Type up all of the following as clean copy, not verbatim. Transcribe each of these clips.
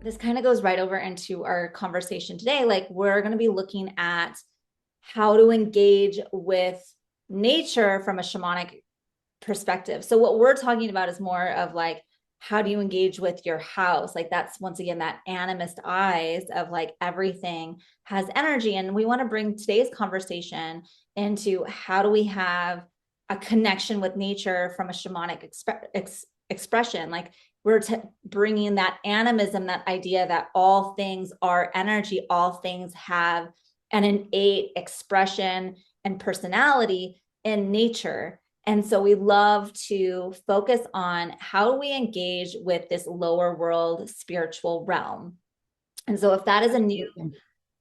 this kind of goes right over into our conversation today. Like, we're going to be looking at how to engage with nature from a shamanic perspective. So what we're talking about is more of like, how do you engage with your house? Like, that's once again that animist eyes of like everything has energy. And we want to bring today's conversation into how do we have a connection with nature from a shamanic expression. Like, we're bringing that animism, that idea that all things are energy, all things have an innate expression and personality in nature. And so we love to focus on how we engage with this lower world spiritual realm. And so if that is a new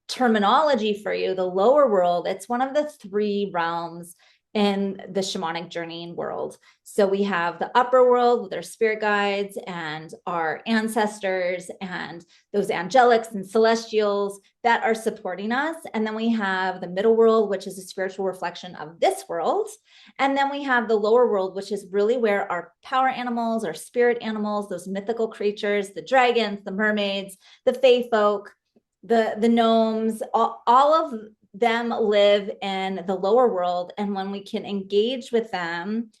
terminology for you, the lower world, it's one of the three realms in the shamanic journeying world. So we have the upper world with our spirit guides and our ancestors and those angelics and celestials that are supporting us. And then we have the middle world, which is a spiritual reflection of this world. And then we have the lower world, which is really where our power animals, our spirit animals, those mythical creatures, the dragons, the mermaids, the fae folk, the gnomes, all of them live in the lower world. And when we can engage with them,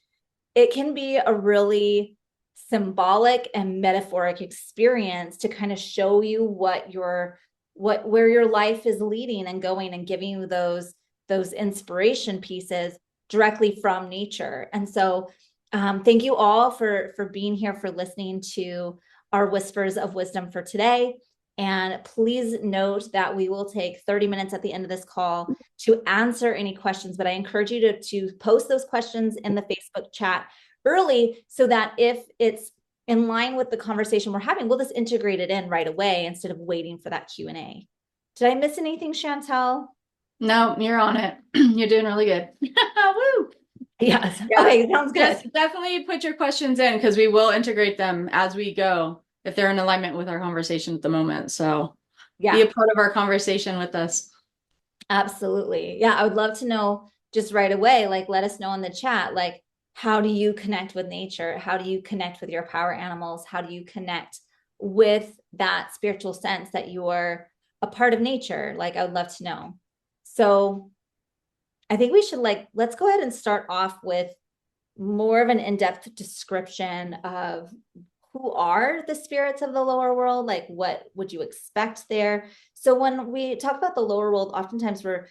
it can be a really symbolic and metaphoric experience to kind of show you where your life is leading and going, and giving you those inspiration pieces directly from nature. And so thank you all for being here, for listening to our whispers of wisdom for today. And please note that we will take 30 minutes at the end of this call to answer any questions, but I encourage you to post those questions in the Facebook chat early, so that if it's in line with the conversation we're having, we'll just integrate it in right away instead of waiting for that Q&A. Did I miss anything, Shantel? No, you're on it. You're doing really good. Woo! Yes. Yeah. Okay, sounds good. Just definitely put your questions in, because we will integrate them as we go if they're in alignment with our conversation at the moment. So be a Yeah, part of our conversation with us. absolutely. Yeah, I would love to know just right away, like, let us know in the chat, like, how do you connect with nature? How do you connect with your power animals? How do you connect with that spiritual sense that you're a part of nature? Like, I would love to know. So I think we should, like, let's go ahead and start off with more of an in-depth description of who are the spirits of the lower world. Like, what would you expect there? So when we talk about the lower world, oftentimes we're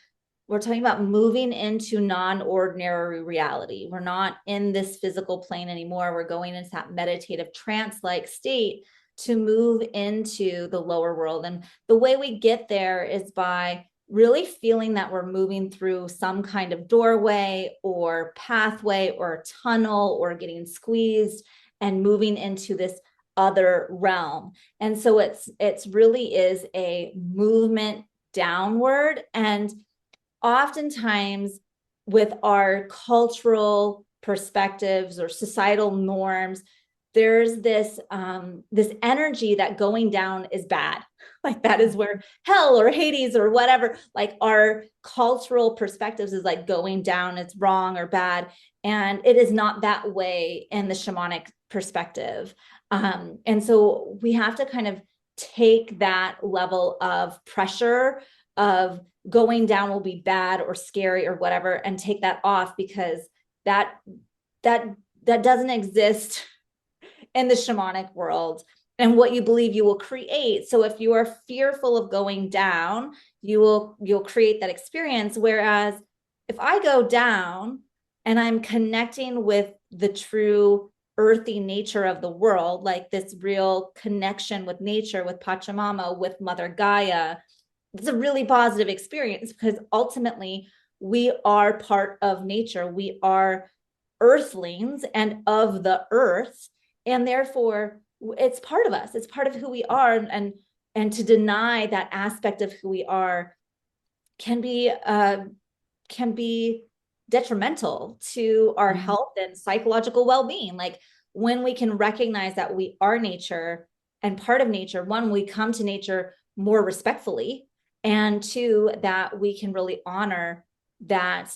talking about moving into non-ordinary reality. We're not in this physical plane anymore. We're going into that meditative trance-like state to move into the lower world. And the way we get there is by really feeling that we're moving through some kind of doorway or pathway or tunnel, or getting squeezed and moving into this other realm. And so it's really is a movement downward. And oftentimes with our cultural perspectives or societal norms, there's this energy that going down is bad. Like, that is where hell or Hades or whatever, like, our cultural perspectives is like going down, it's wrong or bad. And it is not that way in the shamanic perspective. And so we have to kind of take that level of pressure of going down will be bad or scary or whatever, and take that off, because that that that doesn't exist in the shamanic world, and what you believe you will create. So if you are fearful of going down, you'll create that experience. Whereas if I go down and I'm connecting with the true earthy nature of the world, like this real connection with nature, with Pachamama, with Mother Gaia, it's a really positive experience, because ultimately we are part of nature. We are earthlings and of the earth, and therefore it's part of us, it's part of who we are. And to deny that aspect of who we are can be detrimental to our health and psychological well-being. Like, when we can recognize that we are nature and part of nature, one, we come to nature more respectfully, and two, that we can really honor that,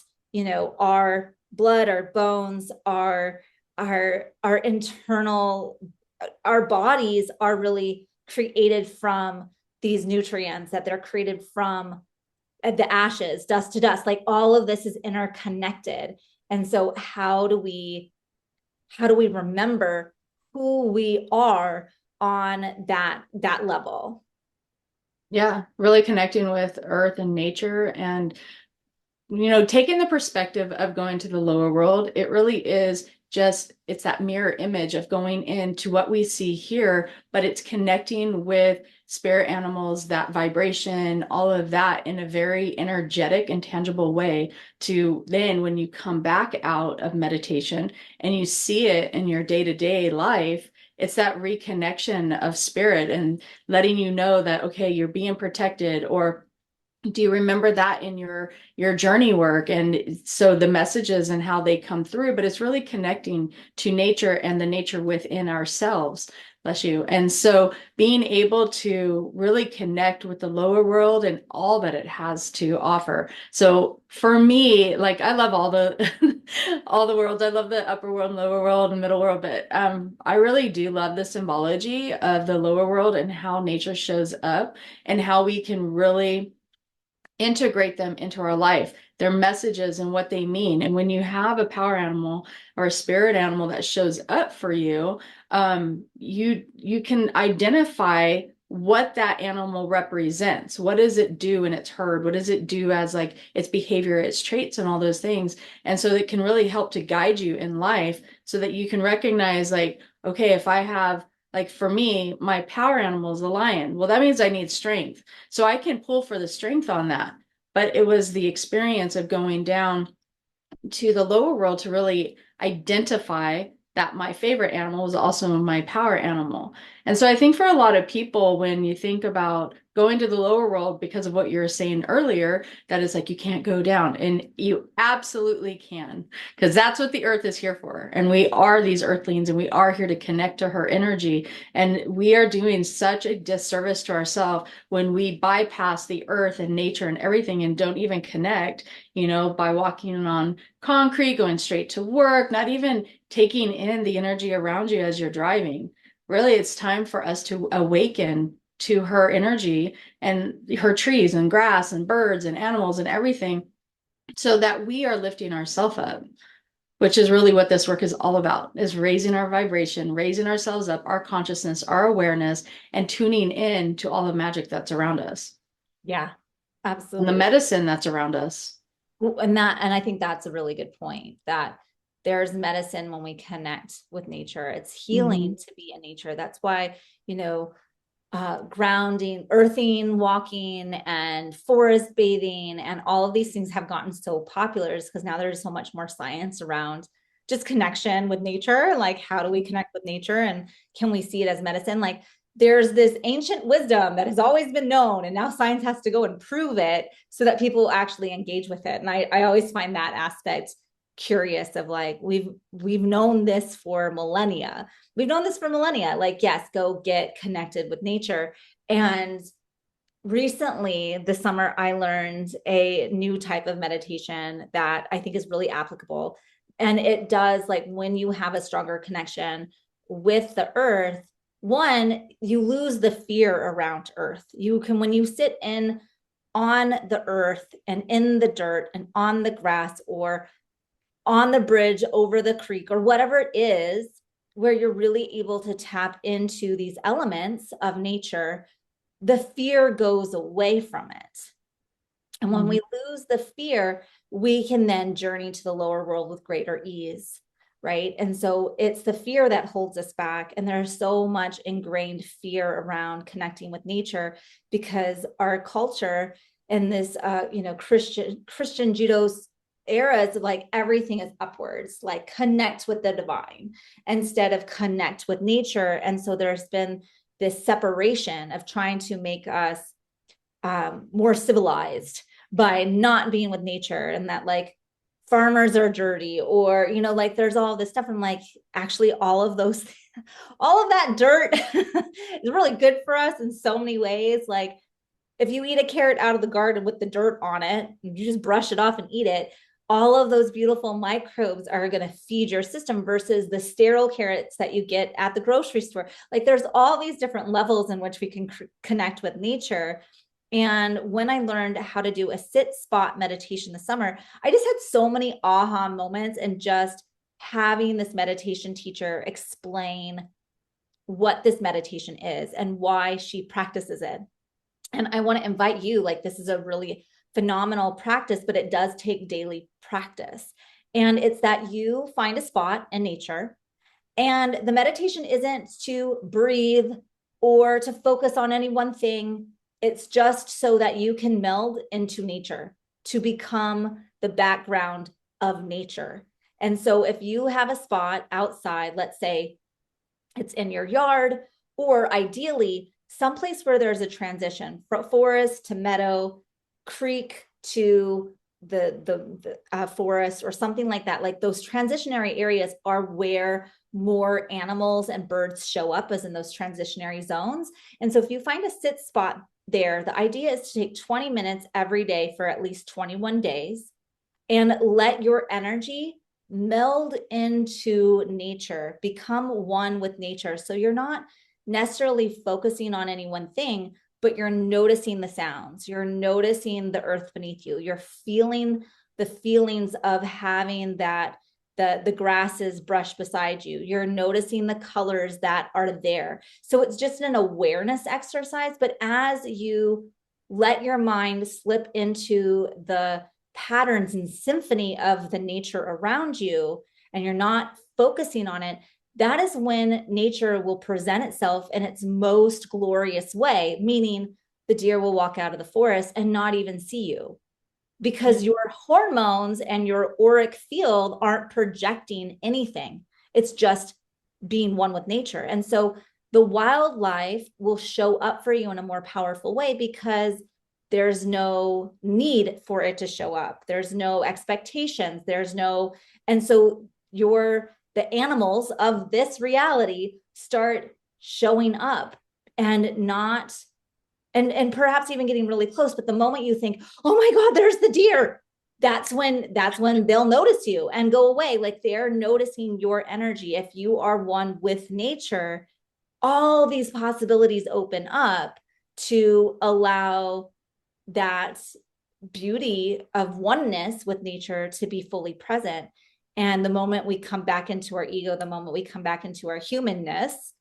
our blood, our bones, our internal, our bodies are really created from these nutrients, that they're created from the ashes, dust to dust. Like all of this is interconnected. And so how do we remember who we are on that level? Yeah, really connecting with earth and nature, and taking the perspective of going to the lower world, it really is just, it's that mirror image of going into what we see here, but it's connecting with spirit animals, that vibration, all of that in a very energetic and tangible way, to then when you come back out of meditation and you see it in your day-to-day life, it's that reconnection of spirit and letting you know that, okay, you're being protected. Or do you remember that in your journey work? And so the messages and how they come through, but it's really connecting to nature and the nature within ourselves. Bless you. And so being able to really connect with the lower world and all that it has to offer. So for me, like, I love all the all the worlds. I love the upper world, lower world, and middle world, but I really do love the symbology of the lower world and how nature shows up and how we can really integrate them into our life, their messages and what they mean. And when you have a power animal or a spirit animal that shows up for you, you can identify what that animal represents. What does it do in its herd? What does it do as like its behavior, its traits, and all those things? And so it can really help to guide you in life so that you can recognize, like, okay, if I have, like, for me, my power animal is the lion. Well, that means I need strength. So I can pull for the strength on that. But it was the experience of going down to the lower world to really identify that my favorite animal was also my power animal. And so I think for a lot of people, when you think about going to the lower world, because of what you were saying earlier, that is like, you can't go down, and you absolutely can, because that's what the earth is here for. And we are these earthlings, and we are here to connect to her energy. And we are doing such a disservice to ourselves when we bypass the earth and nature and everything and don't even connect, by walking on concrete, going straight to work, not even taking in the energy around you as you're driving. Really, it's time for us to awaken to her energy and her trees and grass and birds and animals and everything, so that we are lifting ourselves up, which is really what this work is all about, is raising our vibration, raising ourselves up, our consciousness, our awareness, and tuning in to all the magic that's around us Yeah, and the absolutely. medicine that's around us. And I think that's a really good point, that there's medicine when we connect with nature. It's healing Mm-hmm. to be in nature. That's why, you know, grounding, earthing, walking, and forest bathing, and all of these things have gotten so popular, is because now there's so much more science around just connection with nature. Like, how do we connect with nature, and can we see it as medicine? Like, there's this ancient wisdom that has always been known, and now science has to go and prove it so that people actually engage with it. And I always find that aspect curious, of like, we've known this for millennia. We've known this for millennia. Like, yes, go get connected with nature. And recently this summer, I learned a new type of meditation that I think is really applicable. And it does, like, when you have a stronger connection with the earth, one, you lose the fear around earth. You can, when you sit in on the earth and in the dirt and on the grass, or on the bridge over the creek, or whatever it is, where you're really able to tap into these elements of nature, the fear goes away from it. And when we lose the fear, we can then journey to the lower world with greater ease, right? And so it's the fear that holds us back. And there's so much ingrained fear around connecting with nature, because our culture and this, Christian judo eras of, like, everything is upwards, like connect with the divine instead of connect with nature. And so there's been this separation of trying to make us more civilized by not being with nature, and that, like, farmers are dirty, or like, there's all this stuff. I'm like, actually, all of those all of that dirt is really good for us in so many ways. Like, if you eat a carrot out of the garden with the dirt on it, you just brush it off and eat it. all of those beautiful microbes are going to feed your system versus the sterile carrots that you get at the grocery store. Like there's all these different levels in which we can connect with nature. And when I learned how to do a sit spot meditation this summer, I just had so many aha moments, and just having this meditation teacher explain what this meditation is and why she practices it. And I want to invite you, like, this is a really phenomenal practice, but it does take daily practice. And it's that you find a spot in nature, and the meditation isn't to breathe or to focus on any one thing. It's just so that you can meld into nature, to become the background of nature. And so if you have a spot outside, let's say it's in your yard, or ideally someplace where there's a transition from forest to meadow, creek to the forest, or something like that. Like those transitionary areas are where more animals and birds show up, as in those transitionary zones. And so if you find a sit spot there, the idea is to take 20 minutes every day for at least 21 days and let your energy meld into nature, become one with nature. So you're not necessarily focusing on any one thing, but you're noticing the sounds, you're noticing the earth beneath you, you're feeling the feelings of having that the grasses brush beside you, you're noticing the colors that are there. So it's just an awareness exercise. But as you let your mind slip into the patterns and symphony of the nature around you, and you're not focusing on it, that is when nature will present itself in its most glorious way, meaning the deer will walk out of the forest and not even see you, because your hormones and your auric field aren't projecting anything. It's just being one with nature. And so the wildlife will show up for you in a more powerful way, because there's no need for it to show up. There's no expectations. And so the animals of this reality start showing up, and not, and perhaps even getting really close. But the moment you think, oh my God, there's the deer, that's when they'll notice you and go away. Like they're noticing your energy. If you are one with nature, all these possibilities open up to allow that beauty of oneness with nature to be fully present. And the moment we come back into our ego, the moment we come back into our humanness,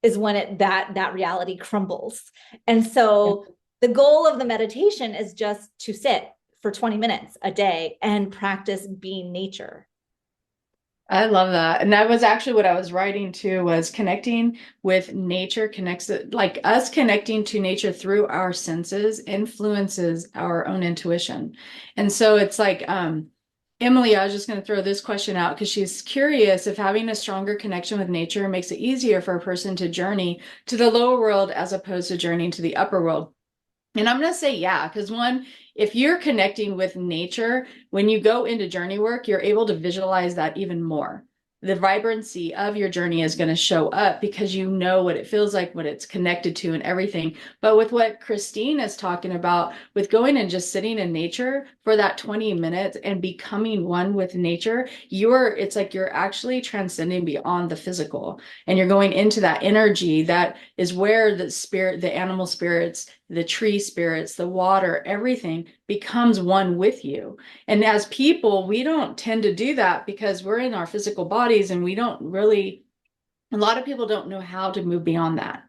is when that reality crumbles. And so the goal of the meditation is just to sit for 20 minutes a day and practice being nature. I love that. And that was actually what I was writing to, was connecting with nature connects it, like us connecting to nature through our senses influences our own intuition. And so it's like, Emily, I was just going to throw this question out because she's curious if having a stronger connection with nature makes it easier for a person to journey to the lower world as opposed to journeying to the upper world. And I'm going to say, yeah, because one, if you're connecting with nature, when you go into journey work, you're able to visualize that even more. The vibrancy of your journey is going to show up because you know what it feels like, what it's connected to, and everything. But with what Christine is talking about, with going and just sitting in nature for that 20 minutes and becoming one with nature, it's like you're actually transcending beyond the physical, and you're going into that energy that is where the spirit, the animal spirits, the tree spirits, the water, everything becomes one with you. And as people, we don't tend to do that because we're in our physical bodies, and we don't really, a lot of people don't know how to move beyond that.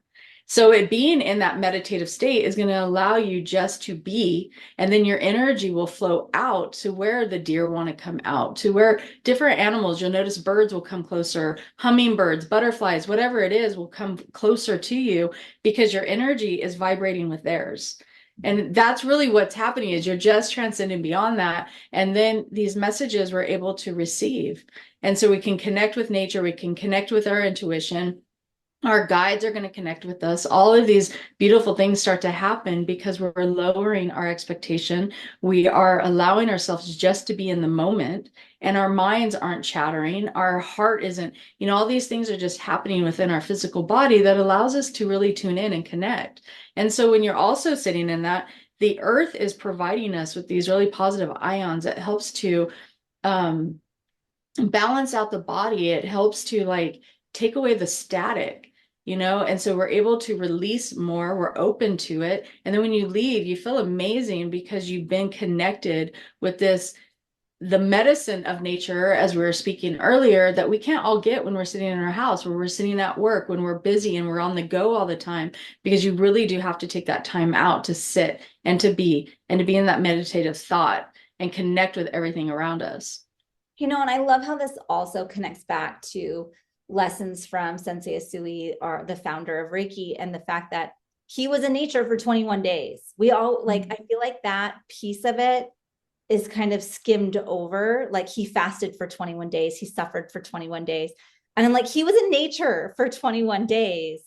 So it being in that meditative state is going to allow you just to be, and then your energy will flow out to where the deer want to come out, to where different animals, you'll notice birds will come closer, hummingbirds, butterflies, whatever it is, will come closer to you because your energy is vibrating with theirs. And that's really what's happening, is you're just transcending beyond that. And then these messages we're able to receive. And so we can connect with nature, we can connect with our intuition. Our guides are going to connect with us. All of these beautiful things start to happen because we're lowering our expectation. We are allowing ourselves just to be in the moment, and our minds aren't chattering. Our heart isn't, all these things are just happening within our physical body that allows us to really tune in and connect. And so when you're also sitting in that, the earth is providing us with these really positive ions that helps to um, balance out the body. It helps to like take away the static, you know? And so we're able to release more, we're open to it. And then when you leave, you feel amazing because you've been connected with this, the medicine of nature, as we were speaking earlier, that we can't all get when we're sitting in our house, where we're sitting at work, when we're busy and we're on the go all the time, because you really do have to take that time out to sit and to be in that meditative thought and connect with everything around us. And I love how this also connects back to lessons from Sensei Asui, or the founder of Reiki, and the fact that he was in nature for 21 days. We all like, I feel like that piece of it is kind of skimmed over. Like, he fasted for 21 days, he suffered for 21 days. And then, like, he was in nature for 21 days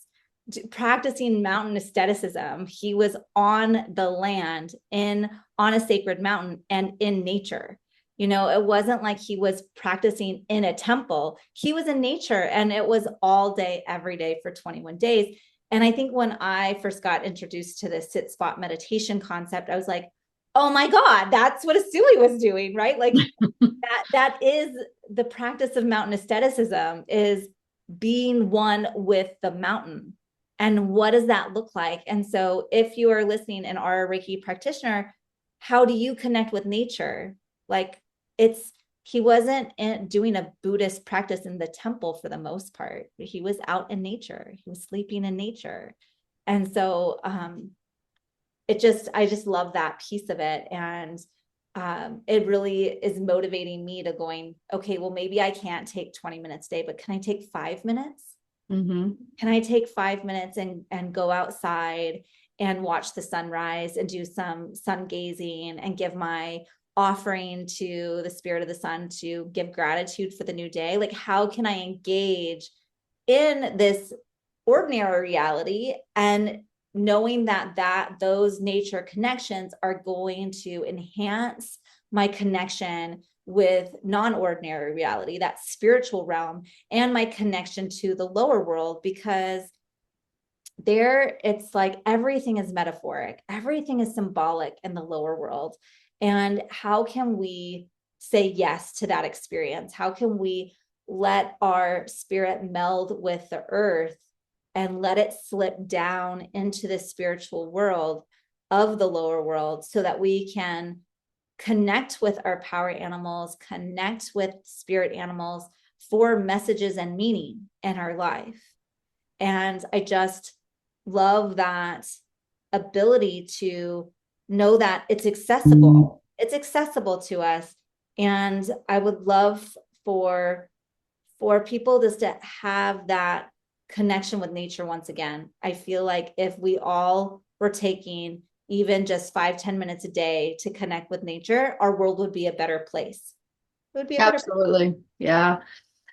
practicing mountain asceticism. He was on the land, on a sacred mountain and in nature. It wasn't like he was practicing in a temple. He was in nature, and it was all day, every day for 21 days. And I think when I first got introduced to the sit spot meditation concept, I was like, oh my God, that's what Asui was doing, right? Like that is the practice of mountain asceticism, is being one with the mountain. And what does that look like? And so if you are listening and are a Reiki practitioner, how do you connect with nature? Like, he wasn't doing a Buddhist practice in the temple for the most part. He was out in nature. He was sleeping in nature. And so I just love that piece of it. And it really is motivating me to going, okay, well, maybe I can't take 20 minutes a day, but can I take 5 minutes? Mm-hmm. Can I take 5 minutes and go outside and watch the sunrise and do some sun gazing and give my offering to the spirit of the sun, to give gratitude for the new day? Like, how can I engage in this ordinary reality, and knowing that those nature connections are going to enhance my connection with non-ordinary reality, that spiritual realm, and my connection to the lower world? Because it's like everything is metaphoric, everything is symbolic in the lower world. And how can we say yes to that experience? How can we let our spirit meld with the earth and let it slip down into the spiritual world of the lower world, so that we can connect with our power animals, connect with spirit animals for messages and meaning in our life? And I just love that ability to know that it's accessible. It's accessible to us. And I would love for people just to have that connection with nature once again. I feel like if we all were taking even just 5-10 minutes a day to connect with nature, our world would be a better place. It would be a better place. Absolutely. Yeah.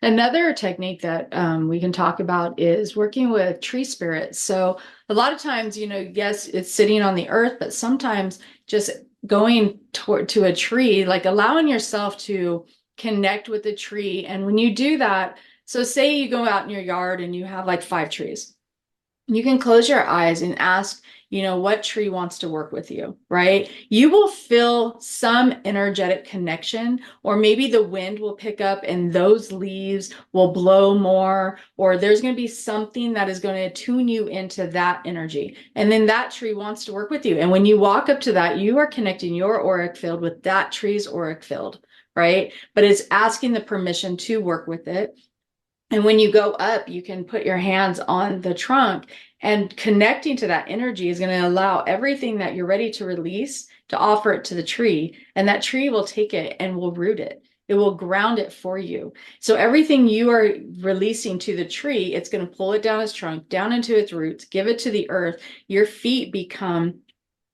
Another technique that we can talk about is working with tree spirits. So a lot of times, yes, it's sitting on the earth, but sometimes just going to a tree, like allowing yourself to connect with the tree. And when you do that, so say you go out in your yard and you have like 5 trees. You can close your eyes and ask, what tree wants to work with you, right? You will feel some energetic connection, or maybe the wind will pick up and those leaves will blow more, or there's going to be something that is going to tune you into that energy. And then that tree wants to work with you. And when you walk up to that, you are connecting your auric field with that tree's auric field, right? But it's asking the permission to work with it. And when you go up, you can put your hands on the trunk, and connecting to that energy is going to allow everything that you're ready to release to offer it to the tree. And that tree will take it and will root it. It will ground it for you. So everything you are releasing to the tree, it's going to pull it down its trunk, down into its roots, give it to the earth. Your feet become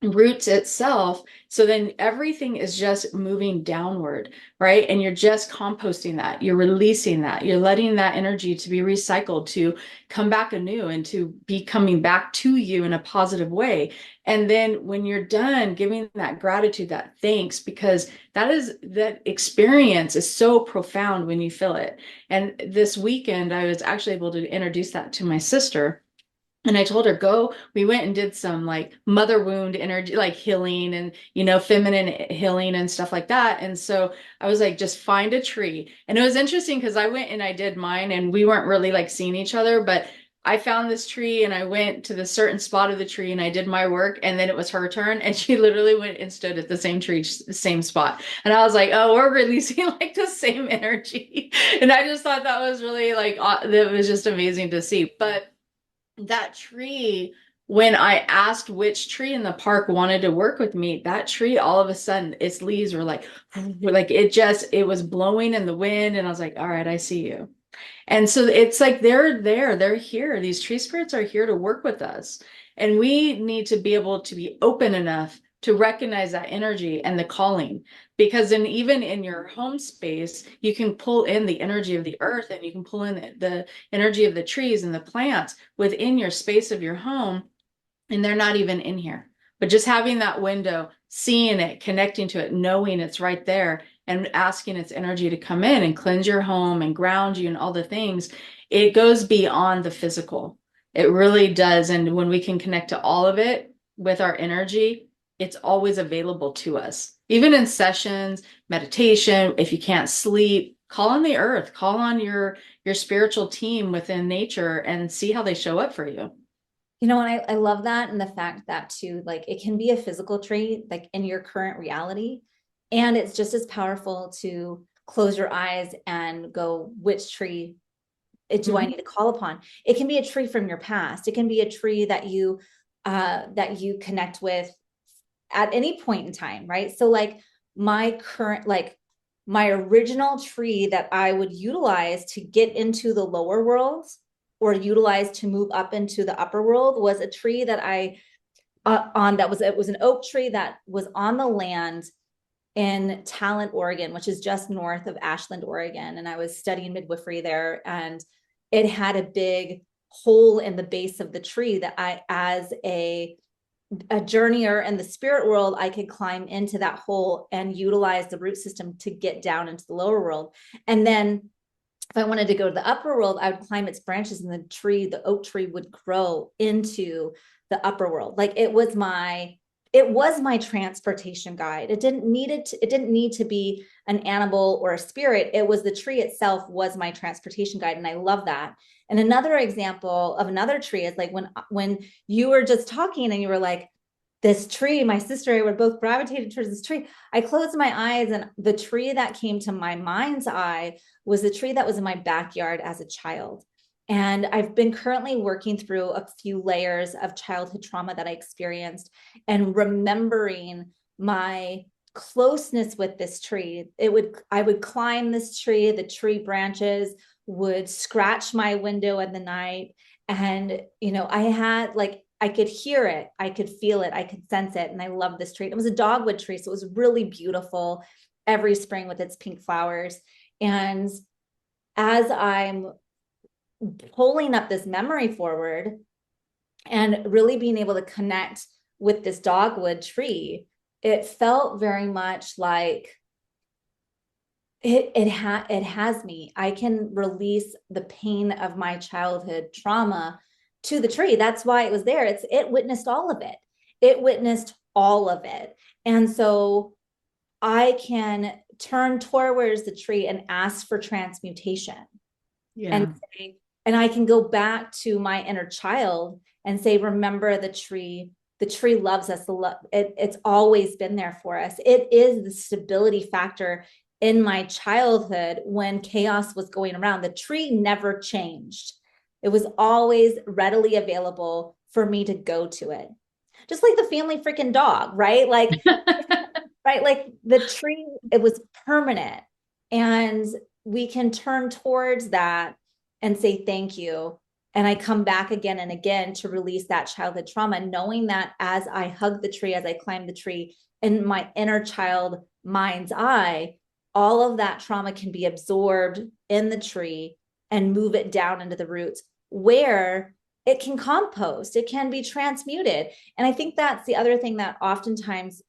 roots itself. So then everything is just moving downward, right? And you're just composting that, you're releasing that, you're letting that energy to be recycled, to come back anew and to be coming back to you in a positive way. And then when you're done giving that gratitude, that thanks, because that experience is so profound when you feel it. And this weekend, I was actually able to introduce that to my sister. And I told her, go. We went and did some like mother wound energy, like healing and, feminine healing and stuff like that. And so I was like, just find a tree. And it was interesting because I went and I did mine and we weren't really like seeing each other, but I found this tree and I went to the certain spot of the tree and I did my work. And then it was her turn. And she literally went and stood at the same tree, same spot. And I was like, oh, we're releasing like the same energy. And I just thought that was really like, that was just amazing to see. But that tree, when I asked which tree in the park wanted to work with me, that tree all of a sudden its leaves were like it was blowing in the wind, and I was like, all right, I see you. And so it's like they're here. These tree spirits are here to work with us. And we need to be able to be open enough to recognize that energy and the calling. Because then even in your home space, you can pull in the energy of the earth and you can pull in the energy of the trees and the plants within your space of your home. And they're not even in here. But just having that window, seeing it, connecting to it, knowing it's right there, and asking its energy to come in and cleanse your home and ground you and all the things, it goes beyond the physical. It really does. And when we can connect to all of it with our energy, it's always available to us. Even in sessions, meditation, if you can't sleep, call on the earth, call on your spiritual team within nature and see how they show up for you. And I love that. And the fact that too, like it can be a physical trait, like in your current reality. And it's just as powerful to close your eyes and go, which tree do I need to call upon? It can be a tree from your past. It can be a tree that you connect with at any point in time, right? So like my original tree that I would utilize to get into the lower world or utilize to move up into the upper world was a tree that it was an oak tree that was on the land in Talent, Oregon, which is just north of Ashland, Oregon. And I was studying midwifery there, and it had a big hole in the base of the tree that as a journeyer in the spirit world, I could climb into that hole and utilize the root system to get down into the lower world. And then if I wanted to go to the upper world, I would climb its branches and the oak tree would grow into the upper world. Like it was my transportation guide. It didn't need to be an animal or a spirit. It was the tree itself was my transportation guide. And I love that. And another example of another tree is like when you were just talking and you were like, this tree, my sister and I were both gravitated towards this tree. I closed my eyes and the tree that came to my mind's eye was the tree that was in my backyard as a child. And I've been currently working through a few layers of childhood trauma that I experienced and remembering my closeness with this tree. I would climb this tree, the tree branches would scratch my window in the night. And, I could hear it, I could feel it, I could sense it. And I love this tree. It was a dogwood tree, so it was really beautiful every spring with its pink flowers. And as I'm pulling up this memory forward and really being able to connect with this dogwood tree, it felt very much like it has me. I can release the pain of my childhood trauma to the tree. That's why it was there. It witnessed all of it. It witnessed all of it. And so I can turn towards the tree and ask for transmutation. Yeah. And I can go back to my inner child and say, remember the tree. The tree loves us. It's always been there for us. It is the stability factor in my childhood when chaos was going around. The tree never changed. It was always readily available for me to go to it. Just like the family freaking dog, right? Like, right? Like the tree, it was permanent. And we can turn towards that and say thank you. And I come back again and again to release that childhood trauma, knowing that as I hug the tree, as I climb the tree, in my inner child mind's eye, all of that trauma can be absorbed in the tree and move it down into the roots where it can compost, it can be transmuted. And I think that's the other thing that oftentimes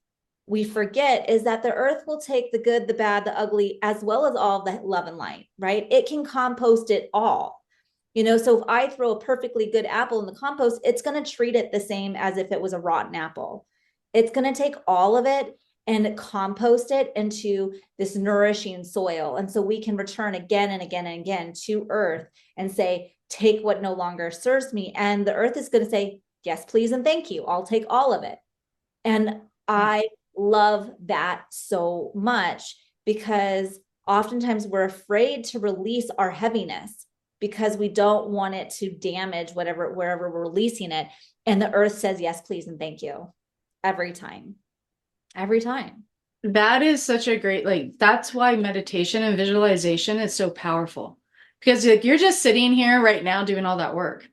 we forget is that the earth will take the good, the bad, the ugly, as well as all the love and light, right? It can compost it all. So if I throw a perfectly good apple in the compost, it's going to treat it the same as if it was a rotten apple. It's going to take all of it and compost it into this nourishing soil. And so we can return again and again and again to earth and say, take what no longer serves me. And the earth is going to say, yes, please, and thank you. I'll take all of it. And I love that so much, because oftentimes we're afraid to release our heaviness because we don't want it to damage whatever, wherever we're releasing it. And the earth says, yes, please, and thank you every time, every time. That is such a great, like, that's why meditation and visualization is so powerful. Because like you're just sitting here right now doing all that work,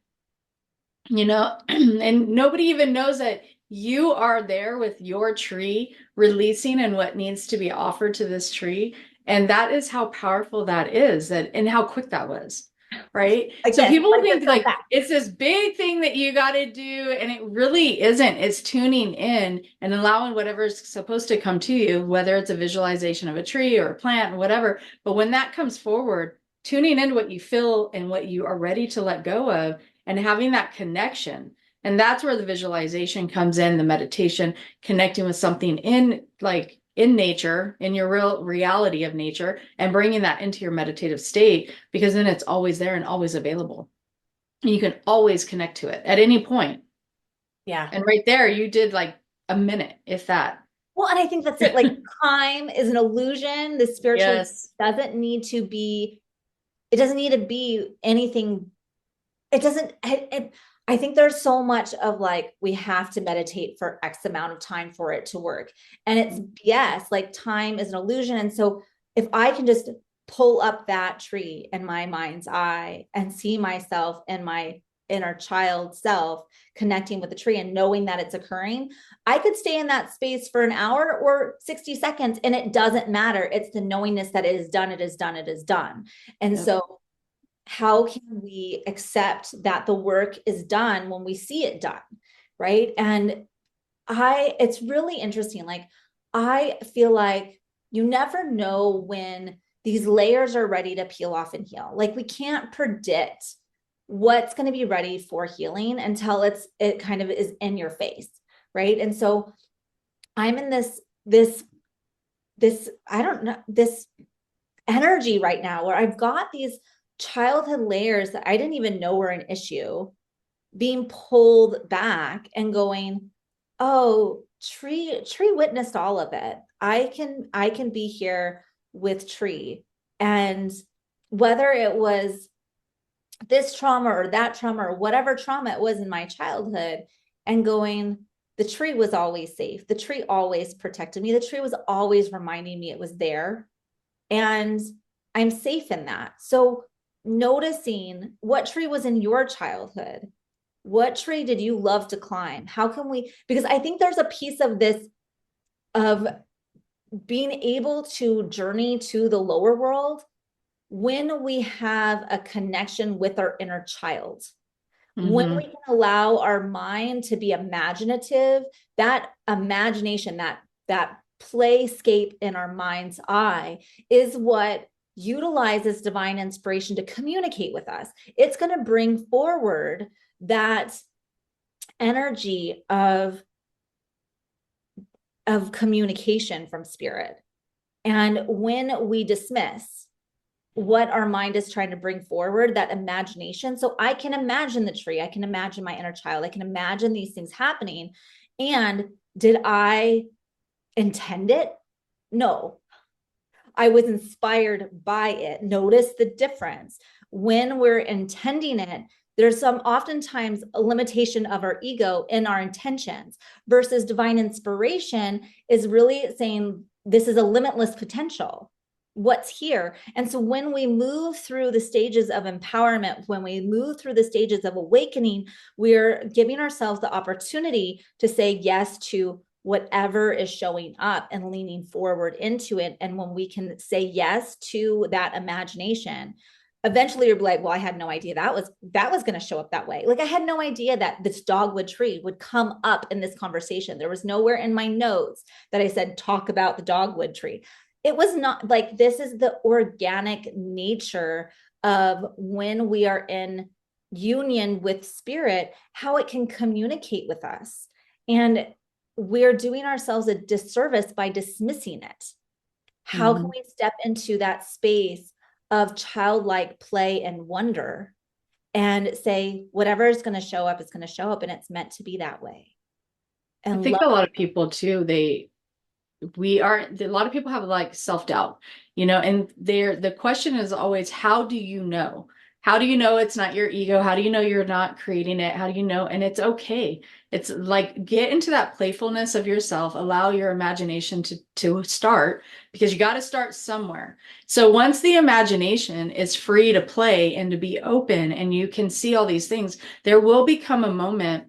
and nobody even knows that you are there with your tree releasing and what needs to be offered to this tree. And that is how powerful that is, that and how quick that was. Right. Like So this, people like think this, so like fast. it's this big thing that you got to do, and it really isn't. It's tuning in and allowing whatever's supposed to come to you, whether it's a visualization of a tree or a plant or whatever. But when that comes forward, tuning into what you feel and what you are ready to let go of, and having that connection. And that's where the visualization comes in, the meditation, connecting with something in like in nature, in your real reality of nature, and bringing that into your meditative state, because then it's always there and always available. And you can always connect to it at any point. Yeah. And right there, you did like a minute, if that. Well, and I think that's it. Like time is an illusion. The spiritual Yes. doesn't need to be, it doesn't need to be anything. It doesn't, I think there's so much of like, we have to meditate for X amount of time for it to work. And it's, yes, like time is an illusion. And so if I can just pull up that tree in my mind's eye and see myself and my inner child self connecting with the tree and knowing that it's occurring, I could stay in that space for an hour or 60 seconds and it doesn't matter. It's the knowingness that it is done, it is done, it is done. And Yep. so how can we accept that the work is done when we see it done, right? And it's really interesting. Like, I feel like you never know when these layers are ready to peel off and heal. Like, we can't predict what's going to be ready for healing until it kind of is in your face, right? And so I'm in this I don't know, this energy right now where I've got these childhood layers that I didn't even know were an issue being pulled back and going, oh, tree witnessed all of it. I can be here with tree. And whether it was this trauma or that trauma or whatever trauma it was in my childhood, and going, the tree was always safe, the tree always protected me, the tree was always reminding me it was there, and I'm safe in that. So noticing what tree was in your childhood, what tree did you love to climb? How can we, because I think there's a piece of this, of being able to journey to the lower world when we have a connection with our inner child. When we can allow our mind to be imaginative, that imagination, that playscape in our mind's eye is what utilizes divine inspiration to communicate with us. It's going to bring forward that energy of communication from spirit. And when we dismiss what our mind is trying to bring forward, that imagination. So I can imagine the tree, I can imagine my inner child, I can imagine these things happening. And did I intend it? No. I was inspired by it. Notice the difference. When we're intending it, there's some oftentimes a limitation of our ego in our intentions, versus divine inspiration is really saying, this is a limitless potential. What's here? And so when we move through the stages of empowerment, when we move through the stages of awakening, we're giving ourselves the opportunity to say yes to whatever is showing up and leaning forward into it. And when we can say yes to that imagination, eventually you're like, well, I had no idea that was going to show up that way. Like, I had no idea that this dogwood tree would come up in this conversation. There was nowhere in my notes that I said talk about the dogwood tree. It was not like, this is the organic nature of when we are in union with spirit, how it can communicate with us. And we're doing ourselves a disservice by dismissing it. How can Mhm. we step into that space of childlike play and wonder and say, whatever is going to show up is going to show up, and it's meant to be that way? I And think love. a lot of people too, a lot of people have like self-doubt, and the question is always, how do you know? How do you know it's not your ego? How do you know you're not creating it? How do you know? And it's okay. It's like, get into that playfulness of yourself, allow your imagination to start, because you got to start somewhere. So once the imagination is free to play and to be open and you can see all these things, there will become a moment,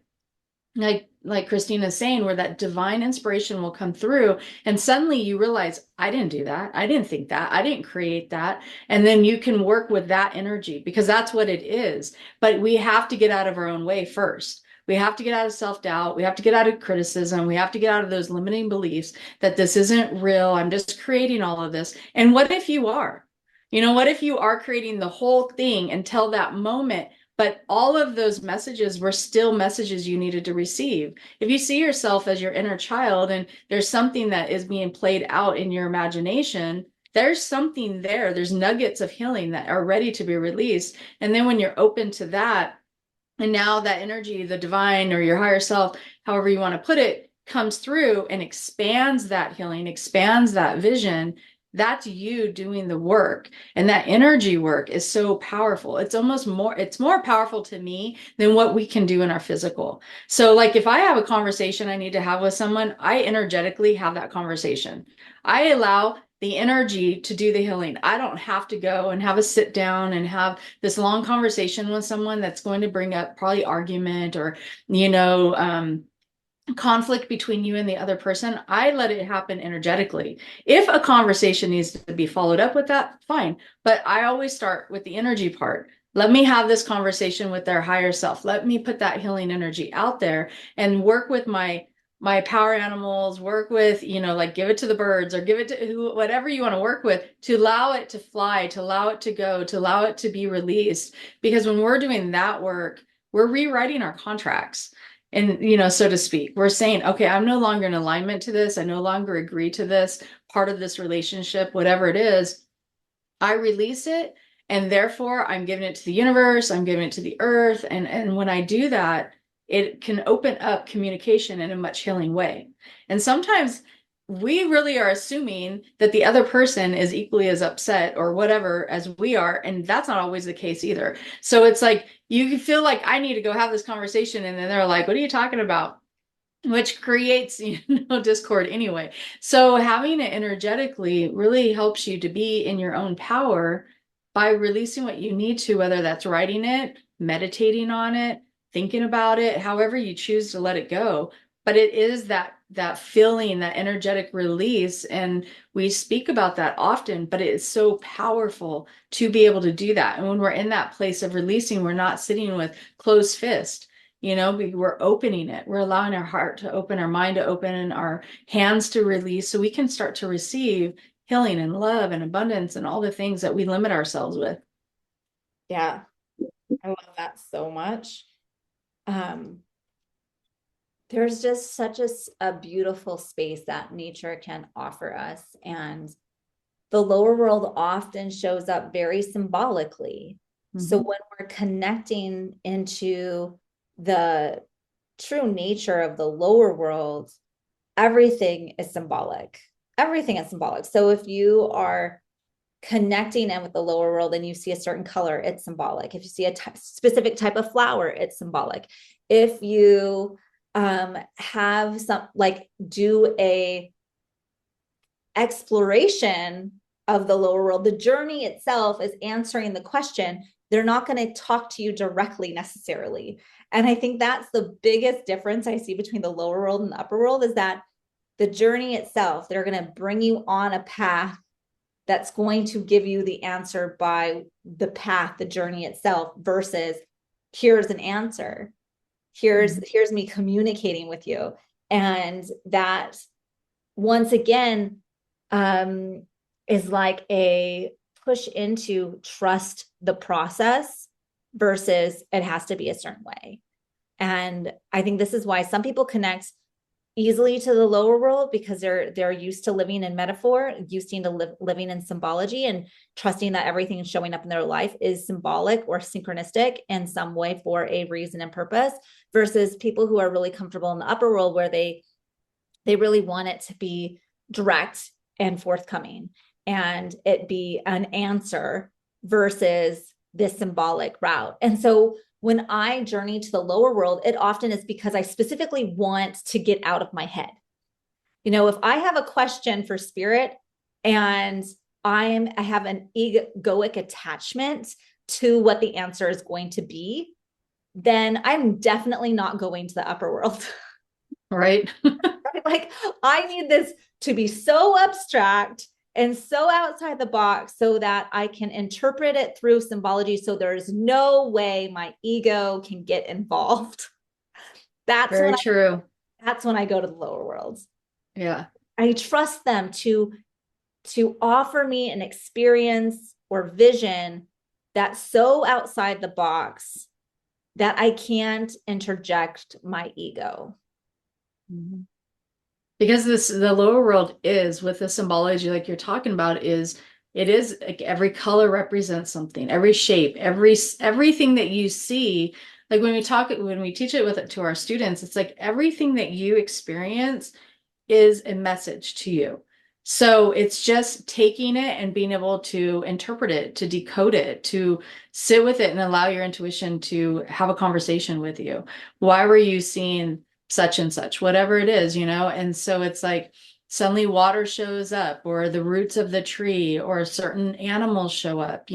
like Christina's saying, where that divine inspiration will come through, and suddenly you realize, I didn't do that, I didn't think that, I didn't create that. And then you can work with that energy, because that's what it is. But we have to get out of our own way first. We have to get out of self-doubt, we have to get out of criticism, we have to get out of those limiting beliefs that this isn't real, I'm just creating all of this. And what if you are, what if you are creating the whole thing until that moment, but all of those messages were still messages you needed to receive? If you see yourself as your inner child and there's something that is being played out in your imagination, there's something there. There's nuggets of healing that are ready to be released. And then when you're open to that, and now that energy, the divine or your higher self, however you want to put it, comes through and expands that healing, expands that vision. That's you doing the work. And that energy work is so powerful. It's more powerful to me than what we can do in our physical. So, like, if I have a conversation I need to have with someone, I energetically have that conversation. I allow the energy to do the healing. I don't have to go and have a sit down and have this long conversation with someone that's going to bring up probably argument or, conflict between you and the other person. I let it happen energetically. If a conversation needs to be followed up with that, fine. But I always start with the energy part. Let me have this conversation with their higher self. Let me put that healing energy out there and work with my power animals, work with, like, give it to the birds or give it to whatever you want to work with, to allow it to fly, to allow it to go, to allow it to be released. Because when we're doing that work, we're rewriting our contracts. And, so to speak, we're saying, okay, I'm no longer in alignment to this. I no longer agree to this part of this relationship, whatever it is. I release it. And therefore I'm giving it to the universe. I'm giving it to the earth. And when I do that, it can open up communication in a much healing way. And sometimes we really are assuming that the other person is equally as upset or whatever as we are. And that's not always the case either. So it's like, you can feel like, I need to go have this conversation. And then they're like, what are you talking about? Which creates, discord anyway. So having it energetically really helps you to be in your own power by releasing what you need to, whether that's writing it, meditating on it, thinking about it, however you choose to let it go. But it is that feeling, that energetic release. And we speak about that often, but it is so powerful to be able to do that. And when we're in that place of releasing, we're not sitting with closed fist. We're opening it. We're allowing our heart to open, our mind to open, and our hands to release, so we can start to receive healing and love and abundance and all the things that we limit ourselves with. Yeah, I love that so much. Um, there's just such a beautiful space that nature can offer us. And the lower world often shows up very symbolically. So Mm-hmm. when we're connecting into the true nature of the lower world, everything is symbolic. Everything is symbolic. So if you are connecting in with the lower world and you see a certain color, it's symbolic. If you see a specific type of flower, it's symbolic. If you have some, like, do a exploration of the lower world, the journey itself is answering the question. They're not going to talk to you directly necessarily. And I think that's the biggest difference I see between the lower world and the upper world, is that the journey itself, they're going to bring you on a path that's going to give you the answer by the path, the journey itself, versus here's an answer. Here's me communicating with you. And that, once again, is like a push into trust the process versus it has to be a certain way. And I think this is why some people connect easily to the lower world, because they're used to living in metaphor, used to living in symbology, and trusting that everything showing up in their life is symbolic or synchronistic in some way for a reason and purpose, versus people who are really comfortable in the upper world, where they really want it to be direct and forthcoming, and it be an answer versus this symbolic route. And so when I journey to the lower world, it often is because I specifically want to get out of my head. If I have a question for spirit and I have an egoic attachment to what the answer is going to be, then I'm definitely not going to the upper world. Right. Like, I need this to be so abstract and so outside the box so that I can interpret it through symbology. So there's no way my ego can get involved. That's Very true. that's when I go to the lower worlds. Yeah. I trust them to offer me an experience or vision that's so outside the box that I can't interject my ego. Mm-hmm. Because the lower world is, with the symbology like you're talking about, it is like every color represents something, every shape, everything that you see. Like when we teach it to our students, it's like everything that you experience is a message to you. So it's just taking it and being able to interpret it, to decode it, to sit with it and allow your intuition to have a conversation with you. Why were you seeing such and such, whatever it is, And so it's like suddenly water shows up, or the roots of the tree, or certain animals show up,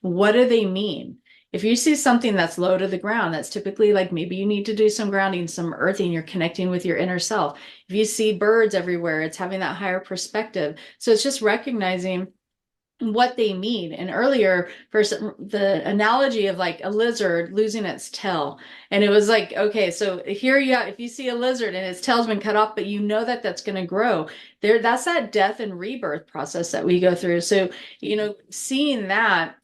What do they mean? If you see something that's low to the ground, that's typically like maybe you need to do some grounding, some earthing, you're connecting with your inner self. If you see birds everywhere, it's having that higher perspective. So it's just recognizing what they mean. And earlier, for the analogy of like a lizard losing its tail, and it was like, okay, so here if you see a lizard and its tail's been cut off, but that that's going to grow there, that's that death and rebirth process that we go through. So seeing that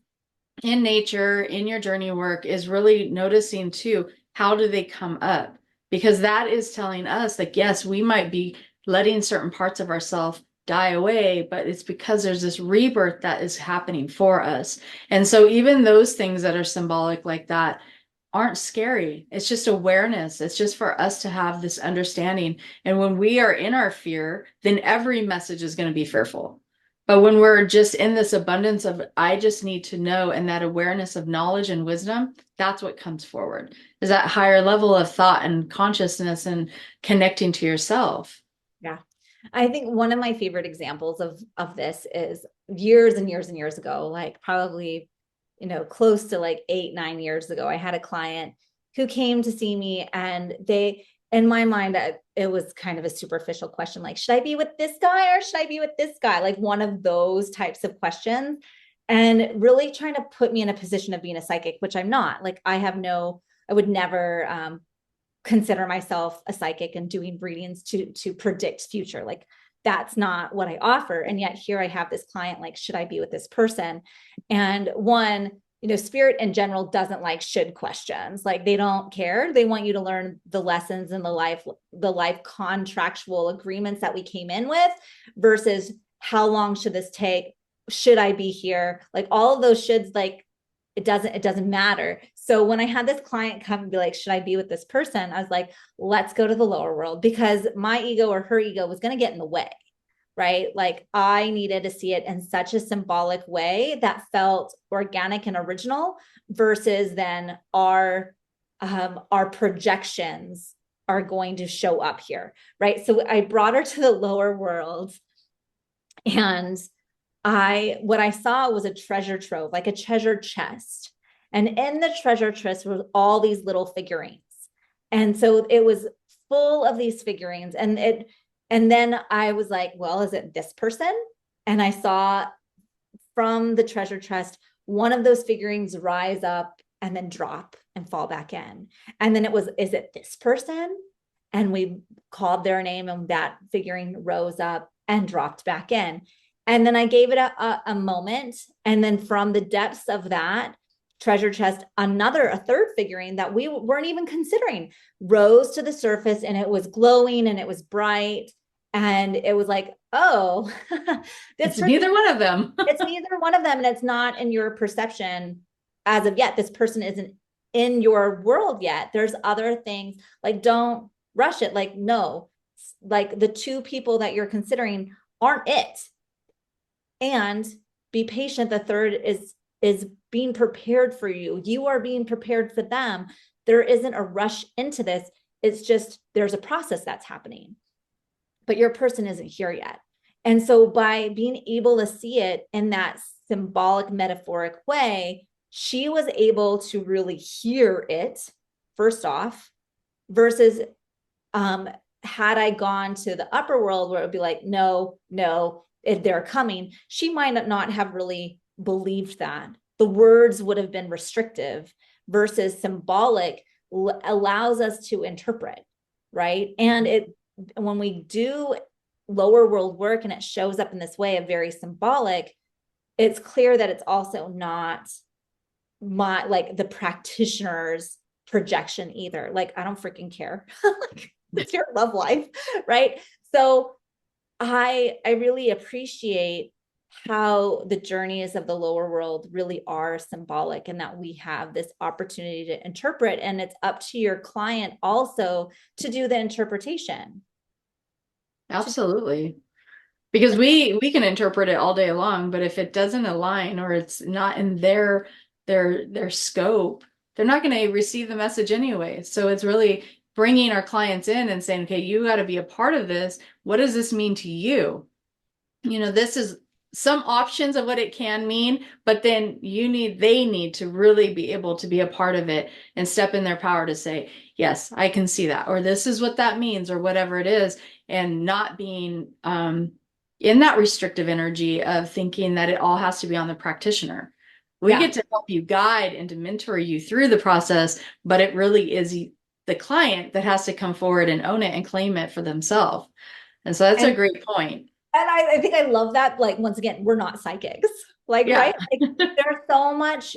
in nature, in your journey work, is really noticing too, how do they come up? Because that is telling us that yes, we might be letting certain parts of ourselves die away, but it's because there's this rebirth that is happening for us. And so even those things that are symbolic like that aren't scary. It's just awareness. It's just for us to have this understanding. And when we are in our fear, then every message is going to be fearful. But when we're just in this abundance of, I just need to know, and that awareness of knowledge and wisdom, that's what comes forward, is that higher level of thought and consciousness and connecting to yourself. Yeah. I think one of my favorite examples of this is years and years and years ago, like probably, close to like 8-9 years ago, I had a client who came to see me, and in my mind, it was kind of a superficial question, like, should I be with this guy or should I be with this guy? Like one of those types of questions, and really trying to put me in a position of being a psychic, which I'm not. Like I would never consider myself a psychic and doing readings to predict future. Like that's not what I offer. And yet here I have this client, like, should I be with this person? And one, spirit in general doesn't like should questions. Like they don't care. They want you to learn the lessons and the life contractual agreements that we came in with, versus how long should this take? Should I be here? Like all of those shoulds, like it doesn't matter. So when I had this client come and be like, should I be with this person? I was like, let's go to the lower world, because my ego or her ego was going to get in the way, right? Like I needed to see it in such a symbolic way that felt organic and original, versus then our projections are going to show up here, right? So I brought her to the lower world, and what I saw was a treasure trove, like a treasure chest. And in the treasure chest were all these little figurines. And so it was full of these figurines. And then I was like, well, is it this person? And I saw from the treasure chest, one of those figurines rise up and then drop and fall back in. And then it was, is it this person? And we called their name, and that figurine rose up and dropped back in. And then I gave it a moment. And then from the depths of that treasure chest, a third figurine that we weren't even considering rose to the surface, and it was glowing and it was bright. And it was like, oh, this It's person, neither one of them. it's neither one of them. And it's not in your perception as of yet. This person isn't in your world yet. There's other things, like, don't rush it. Like, no, like the two people that you're considering aren't it. And be patient. The third is being prepared for you. You are being prepared for them. There isn't a rush into this. It's just there's a process that's happening, but your person isn't here yet. And so by being able to see it in that symbolic, metaphoric way, she was able to really hear it first off, versus had I gone to the upper world where it would be like, no, no, if they're coming, she might not have really believed that. The words would have been restrictive, versus symbolic allows us to interpret, right? And when we do lower world work and it shows up in this way of very symbolic, it's clear that it's also not like the practitioner's projection either. Like, I don't freaking care. Like, it's your love life, right? So I really appreciate how the journeys of the lower world really are symbolic, and that we have this opportunity to interpret, and it's up to your client also to do the interpretation. Absolutely. Because we can interpret it all day long, but if it doesn't align or it's not in their scope, they're not going to receive the message anyway. So it's really bringing our clients in and saying, okay, you got to be a part of this. What does this mean to you? You know, this is some options of what it can mean, but then they need to really be able to be a part of it and step in their power to say, yes, I can see that, or this is what that means, or whatever it is, and not being in that restrictive energy of thinking that it all has to be on the practitioner. We get to help you guide and to mentor you through the process, but it really is the client that has to come forward and own it and claim it for themselves. And so that's a great point. And I think I love that. Like, once again, we're not psychics, like, Yeah. right? Like, there's so much,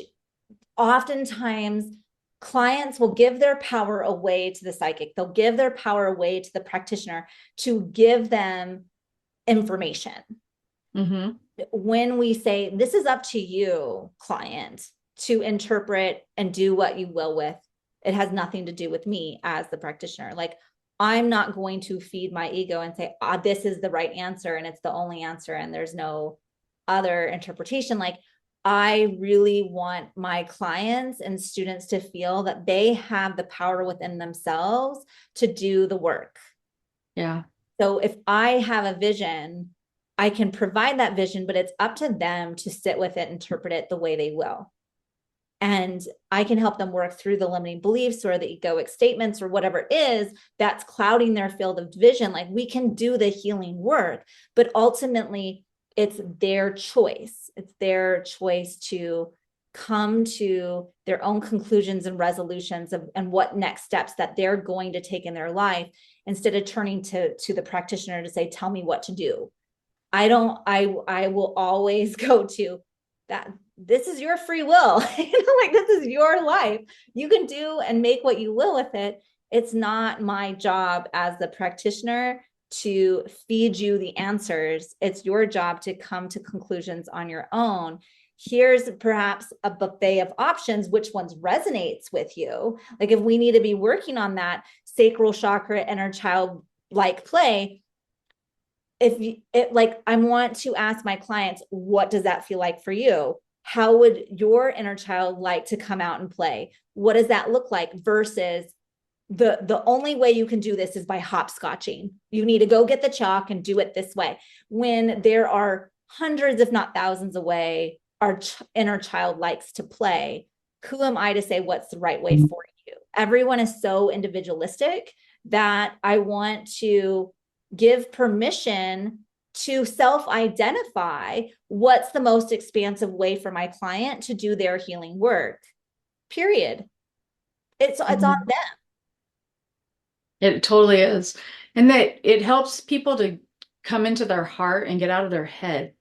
oftentimes clients will give their power away to the psychic. They'll give their power away to the practitioner to give them information. Mm-hmm. When we say, this is up to you, client, to interpret and do what you will with, it has nothing to do with me as the practitioner. Like, I'm not going to feed my ego and say, this is the right answer and it's the only answer and there's no other interpretation. Like, I really want my clients and students to feel that they have the power within themselves to do the work. Yeah. So if I have a vision, I can provide that vision, but it's up to them to sit with it, interpret it the way they will. And I can help them work through the limiting beliefs or the egoic statements or whatever it is that's clouding their field of vision. Like, we can do the healing work, but ultimately it's their choice. It's their choice to come to their own conclusions and resolutions and what next steps that they're going to take in their life, instead of turning to the practitioner to say, tell me what to do. I will always go to that. This is your free will. Like, this is your life. You can do and make what you will with it. It's not my job as the practitioner to feed you the answers. It's your job to come to conclusions on your own. Here's perhaps a buffet of options. Which ones resonates with you? Like, if we need to be working on that sacral chakra, inner child like play, like, I want to ask my clients, what does that feel like for you? How would your inner child like to come out and play? What does that look like? Versus the only way you can do this is by hopscotching. You need to go get the chalk and do it this way. When there are hundreds, if not thousands of ways our inner child likes to play, who am I to say what's the right way for you? Everyone is so individualistic that I want to give permission to self-identify what's the most expansive way for my client to do their healing work. Period. It's on them. It totally is. And that it helps people to come into their heart and get out of their head.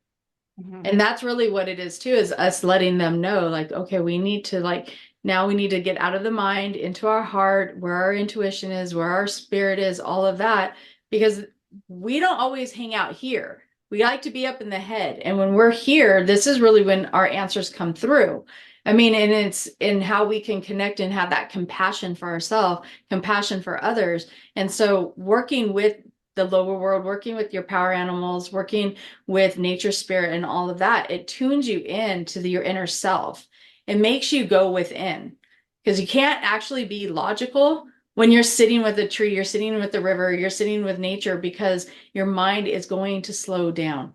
Mhm. And that's really what it is too, is us letting them know, like, okay, we need to like, now we need to get out of the mind into our heart, where our intuition is, where our spirit is, all of that, because we don't always hang out here. We like to be up in the head. And when we're here, this is really when our answers come through. I mean, and it's in how we can connect and have that compassion for ourselves, compassion for others. And so working with the lower world, working with your power animals, working with nature spirit and all of that, it tunes you in to your inner self. It makes you go within, because you can't actually be logical when you're sitting with a tree, you're sitting with the river, you're sitting with nature, because your mind is going to slow down.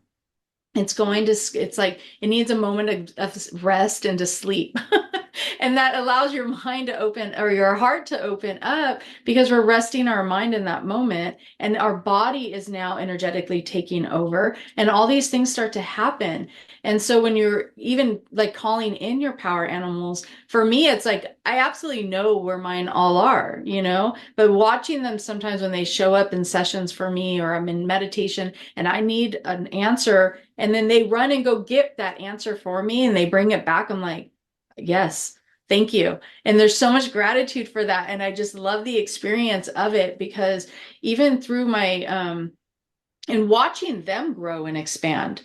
It's going to, it's like it needs a moment of rest and to sleep. And that allows your mind to open, or your heart to open up, because we're resting our mind in that moment, and our body is now energetically taking over, and all these things start to happen. And so when you're even like calling in your power animals, for me it's like I absolutely know where mine all are, you know, but watching them sometimes when they show up in sessions for me, or I'm in meditation and I need an answer, and then they run and go get that answer for me and they bring it back, I'm like, yes, thank you. And there's so much gratitude for that. And I just love the experience of it, because even through my, and watching them grow and expand,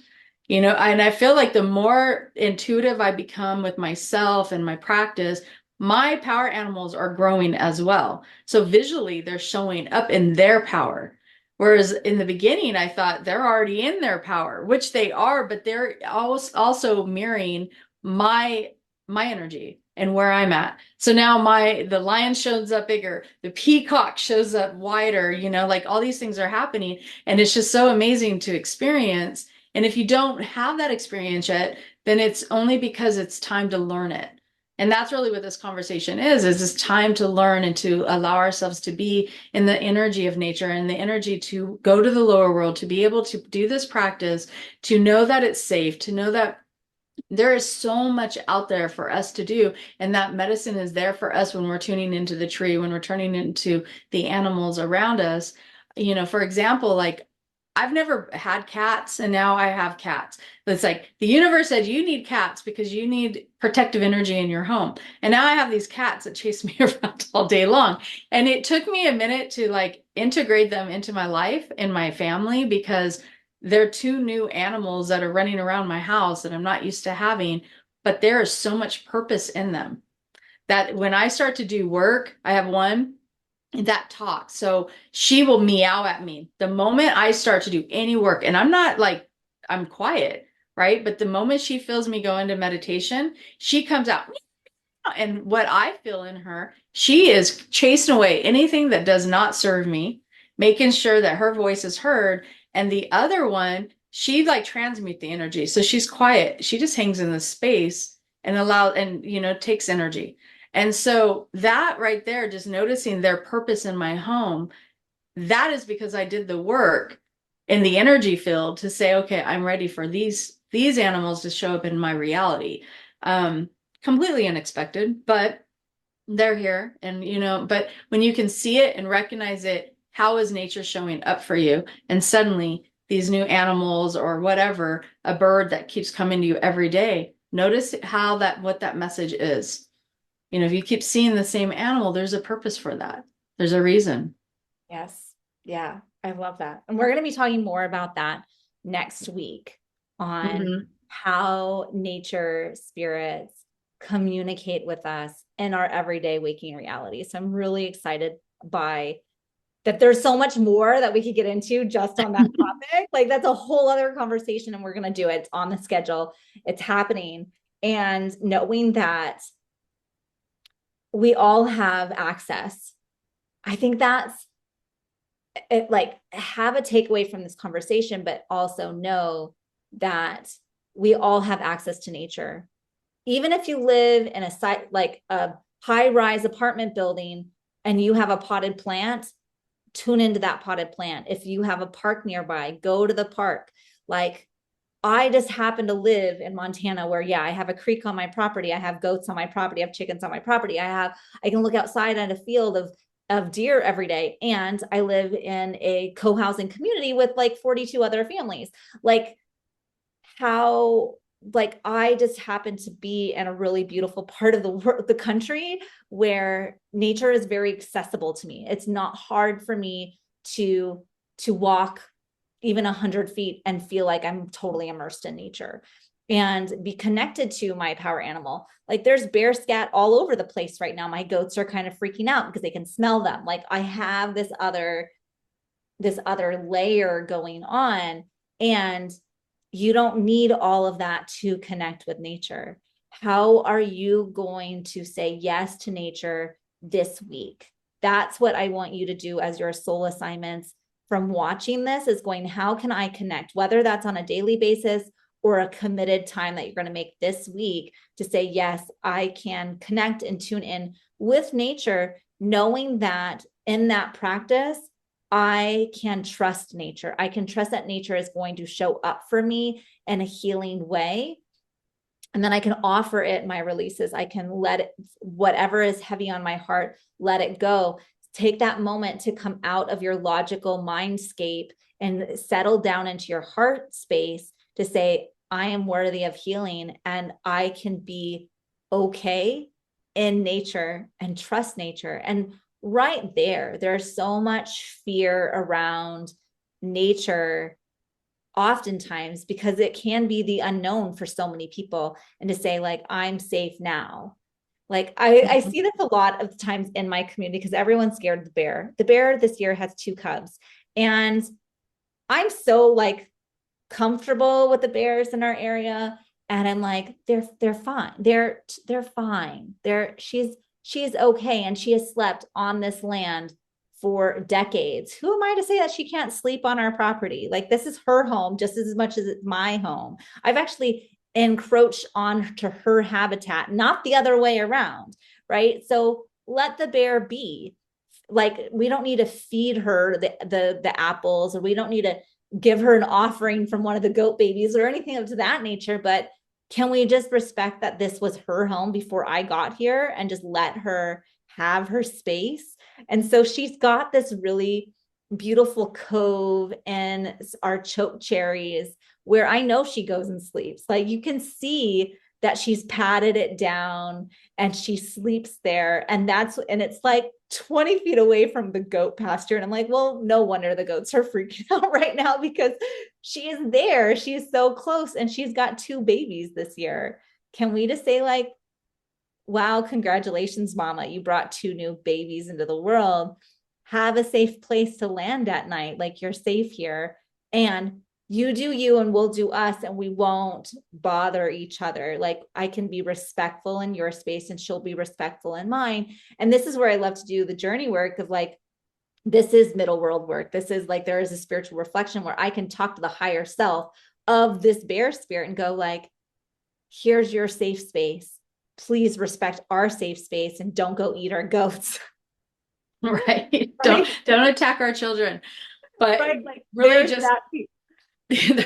you know, and I feel like the more intuitive I become with myself and my practice, my power animals are growing as well. So visually, they're showing up in their power. Whereas in the beginning, I thought they're already in their power, which they are, but they're also mirroring my my energy and where I'm at. So now the lion shows up bigger, the peacock shows up wider, you know, like all these things are happening, and it's just so amazing to experience. And if you don't have that experience yet, then it's only because it's time to learn it. And that's really what this conversation is it's time to learn and to allow ourselves to be in the energy of nature and the energy to go to the lower world, to be able to do this practice, to know that it's safe, to know that there is so much out there for us to do, and that medicine is there for us when we're tuning into the tree, when we're turning into the animals around us. You know, for example, like I've never had cats and now I have cats. It's like the universe said you need cats because you need protective energy in your home, and now I have these cats that chase me around all day long. And it took me a minute to like integrate them into my life and my family, because they're two new animals that are running around my house that I'm not used to having, but there is so much purpose in them that when I start to do work, I have one that talks. So she will meow at me the moment I start to do any work. And I'm not like, I'm quiet, right? But the moment she feels me go into meditation, she comes out. And what I feel in her, she is chasing away anything that does not serve me, making sure that her voice is heard. And the other one, she like transmutes the energy. So she's quiet. She just hangs in the space and you know, takes energy. And so that right there, just noticing their purpose in my home, that is because I did the work in the energy field to say, okay, I'm ready for these animals to show up in my reality. Completely unexpected, but they're here. And you know, but when you can see it and recognize it, how is nature showing up for you? And suddenly these new animals or whatever, a bird that keeps coming to you every day, notice how that what that message is. You know, if you keep seeing the same animal, there's a purpose for that. There's a reason. Yes. Yeah, I love that. And we're going to be talking more about that next week on Mhm. how nature spirits communicate with us in our everyday waking reality. So I'm really excited by that. There's so much more that we could get into just on that topic. Like that's a whole other conversation, and we're going to do it. It's on the schedule. It's happening. And knowing that we all have access, I think that's it, like have a takeaway from this conversation, but also know that we all have access to nature. Even if you live in a site like a high-rise apartment building and you have a potted plant, tune into that potted plant. If you have a park nearby, go to the park. Like I just happen to live in Montana where, yeah, I have a creek on my property. I have goats on my property. I have chickens on my property. I can look outside at a field of deer every day. And I live in a co-housing community with like 42 other families. Like how like I just happen to be in a really beautiful part of the country where nature is very accessible to me. It's not hard for me to walk even 100 feet and feel like I'm totally immersed in nature and be connected to my power animal. Like there's bear scat all over the place right now. My goats are kind of freaking out because they can smell them. Like I have this other layer going on, and you don't need all of that to connect with nature. How are you going to say yes to nature this week? That's what I want you to do as your soul assignments from watching this, is going, how can I connect, whether that's on a daily basis or a committed time that you're going to make this week to say, yes, I can connect and tune in with nature, knowing that in that practice, I can trust nature. I can trust that nature is going to show up for me in a healing way. And then I can offer it my releases. I can let it, whatever is heavy on my heart, let it go. Take that moment to come out of your logical mindscape and settle down into your heart space to say, I am worthy of healing and I can be okay in nature and trust nature. And right there's so much fear around nature oftentimes because it can be the unknown for so many people. And to say like, I'm safe now. Like I see this a lot of times in my community because everyone's scared of the bear. The bear this year has 2 cubs, and I'm so like comfortable with the bears in our area, and I'm like, they're fine. They're fine. She's okay, and she has slept on this land for decades. Who am I to say that she can't sleep on our property? Like this is her home just as much as it's my home. I've actually encroached on to her habitat, not the other way around, right? So let the bear be. Like we don't need to feed her the apples, or we don't need to give her an offering from one of the goat babies or anything of that nature. But can we just respect that this was her home before I got here and just let her have her space? And so she's got this really beautiful cove and our choke cherries where I know she goes and sleeps. Like you can see that she's patted it down and she sleeps there. And it's like 20 feet away from the goat pasture. And I'm like, well, no wonder the goats are freaking out right now because she is there. She is so close and she's got 2 babies this year. Can we just say, like, wow, congratulations, mama, you brought 2 new babies into the world. Have a safe place to land at night. Like you're safe here. And you do you and we'll do us, and we won't bother each other. Like I can be respectful in your space and she'll be respectful in mine. And this is where I love to do the journey work of like, this is middle world work. This is like, there is a spiritual reflection where I can talk to the higher self of this bear spirit and go like, here's your safe space. Please respect our safe space and don't go eat our goats. Right. Right? Don't attack our children. But Right? Like really there's just that piece.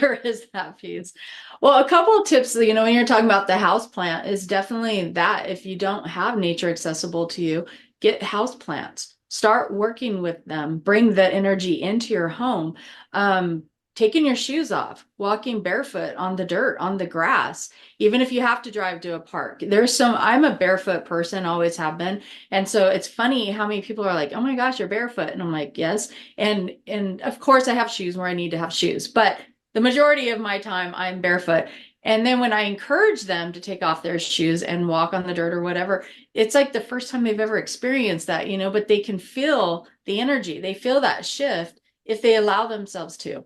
there is that piece. Well, a couple of tips, when you're talking about the house plant is definitely that if you don't have nature accessible to you, get house plants. Start working with them. Bring the energy into your home. Taking your shoes off, walking barefoot on the dirt, on the grass, even if you have to drive to a park. I'm a barefoot person, always have been. And so it's funny how many people are like, oh my gosh, you're barefoot. And I'm like, yes. And of course I have shoes where I need to have shoes, but the majority of my time I'm barefoot. And then when I encourage them to take off their shoes and walk on the dirt or whatever, it's like the first time they've ever experienced that, but they can feel the energy. They feel that shift if they allow themselves to.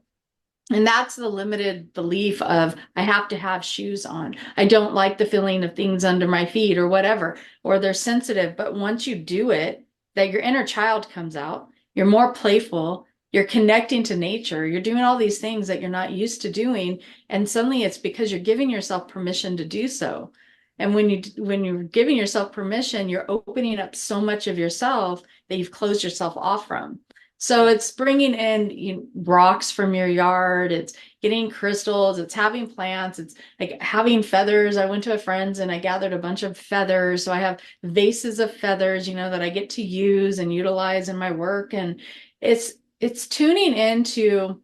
And that's the limited belief of I have to have shoes on. I don't like the feeling of things under my feet or whatever, or they're sensitive. But once you do it, that your inner child comes out, you're more playful, you're connecting to nature, you're doing all these things that you're not used to doing. And suddenly it's because you're giving yourself permission to do so. And when you're giving yourself permission, you're opening up so much of yourself that you've closed yourself off from. So it's bringing in rocks from your yard. It's getting crystals. It's having plants. It's like having feathers. I went to a friend's and I gathered a bunch of feathers. So I have vases of feathers, that I get to use and utilize in my work. And it's tuning into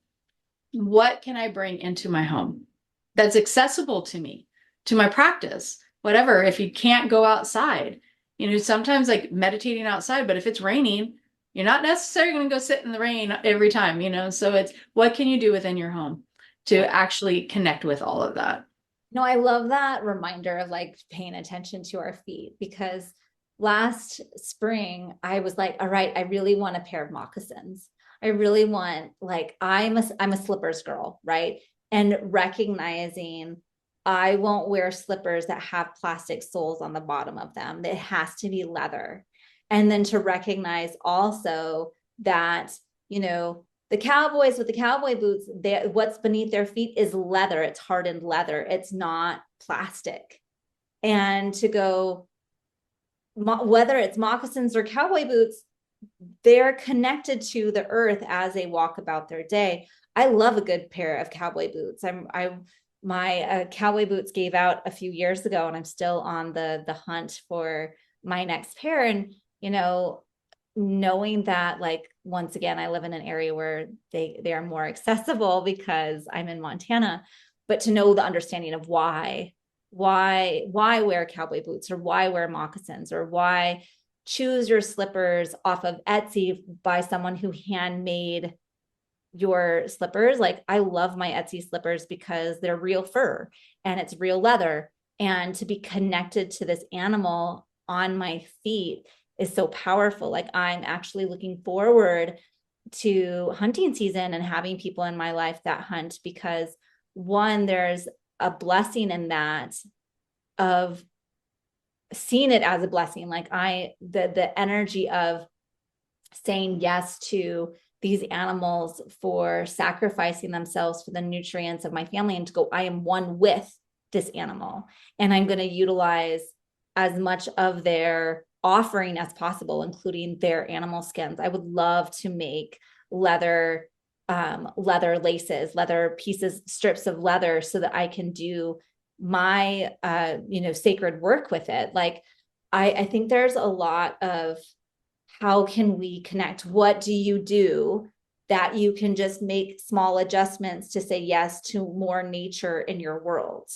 what can I bring into my home? that's accessible to me, to my practice, whatever. If you can't go outside, sometimes like meditating outside, but if it's raining, you're not necessarily going to go sit in the rain every time, so it's what can you do within your home to actually connect with all of that. No, I love that reminder of like paying attention to our feet, because last spring I was like, all right, I really want a pair of moccasins. I really want, like, I'm a slippers girl, right? And recognizing I won't wear slippers that have plastic soles on the bottom of them. It has to be leather. And then to recognize also that, you know, the cowboys with the cowboy boots, what's beneath their feet is leather. It's hardened leather. It's not plastic. And to go, whether it's moccasins or cowboy boots, they're connected to the earth as they walk about their day. I love a good pair of cowboy boots. My cowboy boots gave out a few years ago, and I'm still on the hunt for my next pair. And knowing that, like, once again, I live in an area where they are more accessible because I'm in Montana, but to know the understanding of why wear cowboy boots, or why wear moccasins, or why choose your slippers off of Etsy by someone who handmade your slippers. Like, I love my Etsy slippers because they're real fur and it's real leather. And to be connected to this animal on my feet is so powerful. Like, I'm actually looking forward to hunting season and having people in my life that hunt, because one, there's a blessing in that, of seeing it as a blessing. Like, the energy of saying yes to these animals for sacrificing themselves for the nutrients of my family, and to go, I am one with this animal, and I'm going to utilize as much of their offering as possible, including their animal skins. I would love to make leather leather laces, leather pieces, strips of leather, so that I can do my sacred work with it. Like, I think there's a lot of, how can we connect? What do you do that you can just make small adjustments to say yes to more nature in your world?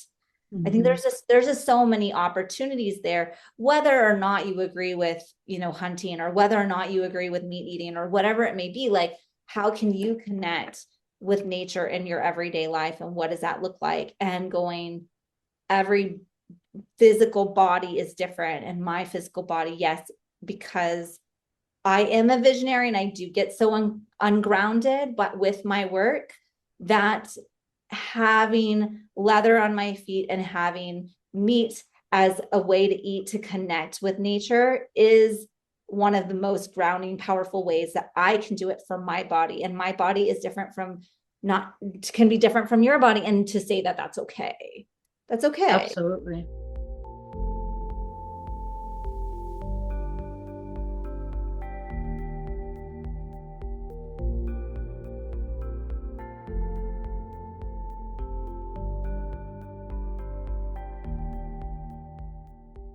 I think Mm-hmm. there's just so many opportunities there, whether or not you agree with, hunting, or whether or not you agree with meat eating, or whatever it may be. Like, how can you connect with nature in your everyday life, and what does that look like? And going, every physical body is different, and my physical body, yes, because I am a visionary and I do get so ungrounded, but with my work, that having leather on my feet and having meat as a way to eat, to connect with nature, is one of the most grounding, powerful ways that I can do it for my body. And my body is different from, not, can be different from your body. And to say that that's okay. That's okay. Absolutely.